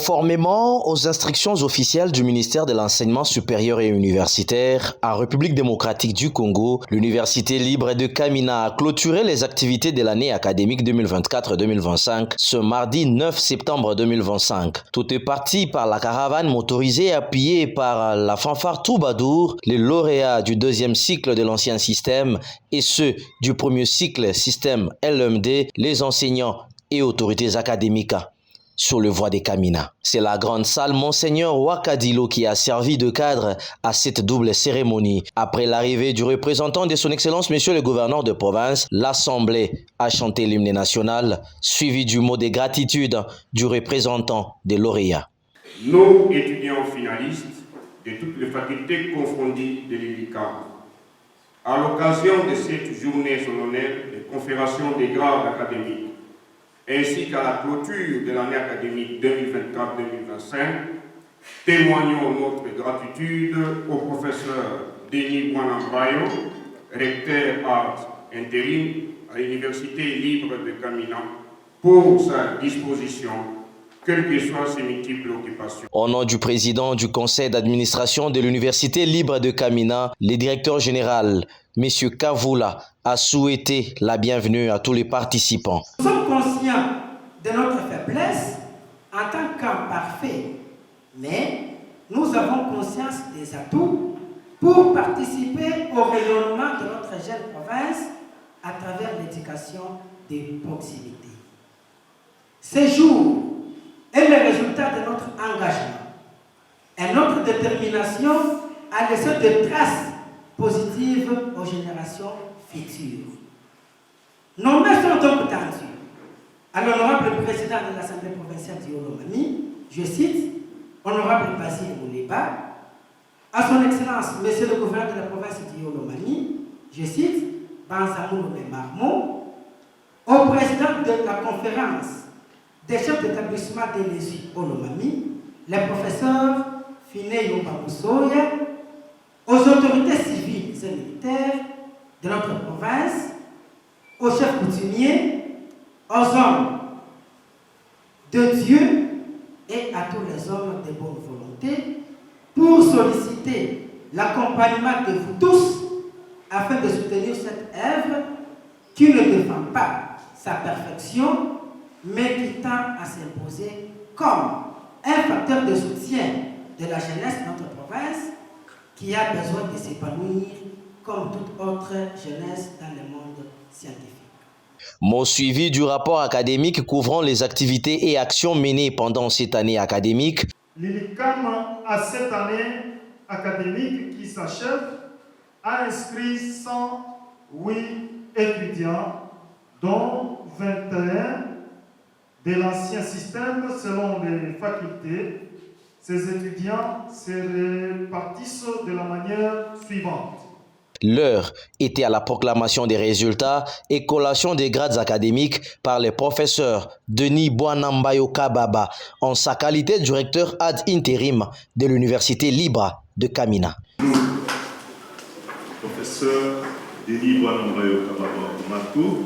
Conformément aux instructions officielles du ministère de l'Enseignement supérieur et universitaire, en République démocratique du Congo, l'Université libre de Kamina a clôturé les activités de l'année académique 2024-2025 ce mardi 9 septembre 2025. Tout est parti par la caravane motorisée appuyée par la fanfare Troubadour, les lauréats du deuxième cycle de l'ancien système et ceux du premier cycle système LMD, les enseignants et autorités académiques sur le voie des Kamina. C'est la grande salle Monseigneur Wakadilo qui a servi de cadre à cette double cérémonie. Après l'arrivée du représentant de son Excellence Monsieur le Gouverneur de province, l'Assemblée a chanté l'hymne national, suivi du mot de gratitude du représentant des lauréats. Nos étudiants finalistes de toutes les facultés confondues de l'ILICAM, à l'occasion de cette journée solennelle de confération des grades académiques, ainsi qu'à la clôture de l'année académique 2024-2025, témoignons notre gratitude au professeur Denis Bouanambayo, recteur art intérim à l'Université libre de Kamina, pour sa disposition, quelles que soient ses multiples occupations. Au nom du président du conseil d'administration de l'Université libre de Kamina, le directeur général, M. Kavula, a souhaité la bienvenue à tous les participants. Nous sommes conscients de notre faiblesse en tant qu'imparfaits, mais nous avons conscience des atouts pour participer au rayonnement de notre jeune province à travers l'éducation de proximité. Ces jours est le résultat de notre engagement et notre détermination à laisser des traces positives aux générations futures. Nos mains sont donc tendues à l'honorable président de l'Assemblée provinciale d'Iolomami, je cite, honorable Basile Mouleba, à son Excellence, Monsieur le gouverneur de la province d'Iolomami, je cite, Banzamoulou Marmot, au président de la conférence des chefs d'établissement de l'ESU Olomami, les professeurs Finé Yomba Moussoya, aux autorités civiles et militaires de notre province, aux chefs coutumiers, aux hommes de Dieu et à tous les hommes de bonne volonté pour solliciter l'accompagnement de vous tous afin de soutenir cette œuvre qui ne défend pas sa perfection mais qui tend à s'imposer comme un facteur de soutien de la jeunesse de notre province qui a besoin de s'épanouir comme toute autre jeunesse dans le monde scientifique. Mot suivi du rapport académique couvrant les activités et actions menées pendant cette année académique. L'ILICAM, à cette année académique qui s'achève, a inscrit 108 étudiants, dont 21 de l'ancien système selon les facultés. Ces étudiants se répartissent de la manière suivante. L'heure était à la proclamation des résultats et collation des grades académiques par le professeur Denis Bouanambayo Kababa en sa qualité de directeur ad intérim de l'Université libre de Kamina. Professeur Denis Bouanambayo Kababa Matou,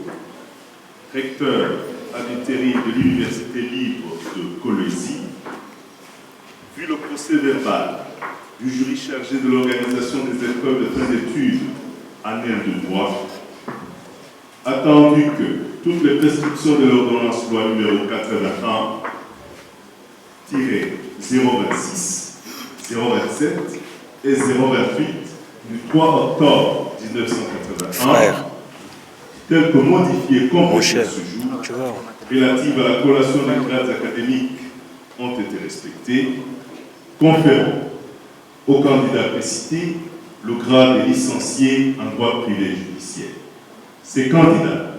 recteur ad intérim de l'Université libre de Kolwezi, vu le procès verbal du jury chargé de l'organisation des épreuves de fin d'études annuelles de droit, attendu que toutes les prescriptions de l'ordonnance loi numéro 81-026, 027 et 028 du 3 octobre 1981, telles que modifiées complètement ce jour, relatives à la collation des grades académiques ont été respectées, conférant au candidat précité le grade de licencié en droit privé judiciaire. Ces candidats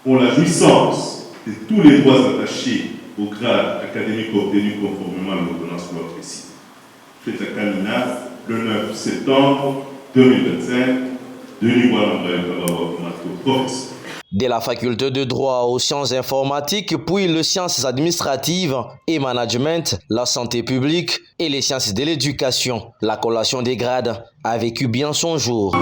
ont la jouissance de tous les droits attachés au grade académique obtenu conformément à l'ordonnance loi précitée. Fait à Kamina le 9 septembre 2025, Denis Bouanambayo Kababa Matou, professeur. De la faculté de droit aux sciences informatiques, puis les sciences administratives et management, la santé publique et les sciences de l'éducation. La collation des grades a vécu bien son jour.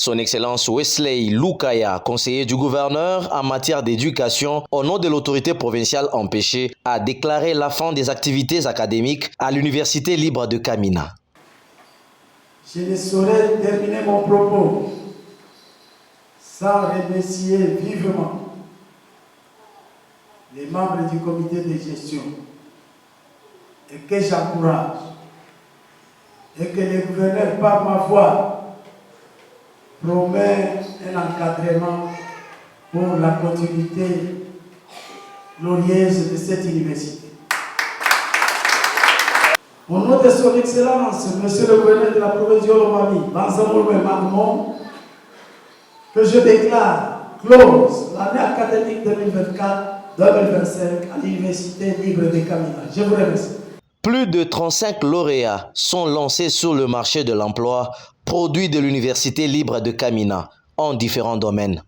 Son Excellence Wesley Lukaya, conseiller du gouverneur en matière d'éducation, au nom de l'autorité provinciale empêchée, a déclaré la fin des activités académiques à l'Université libre de Kamina. Je ne saurais terminer mon propos sans remercier vivement les membres du comité de gestion et que j'encourage et que le gouverneur, par ma voix, promet un encadrement pour la continuité glorieuse de cette université. Au nom de son Excellence, Monsieur le gouverneur de la province de Olomami, Banzamour Magmon, que je déclare close l'année académique 2024-2025 à l'Université libre de Kamina. Je vous remercie. Plus de 35 lauréats sont lancés sur le marché de l'emploi, produits de l'Université libre de Kamina, en différents domaines.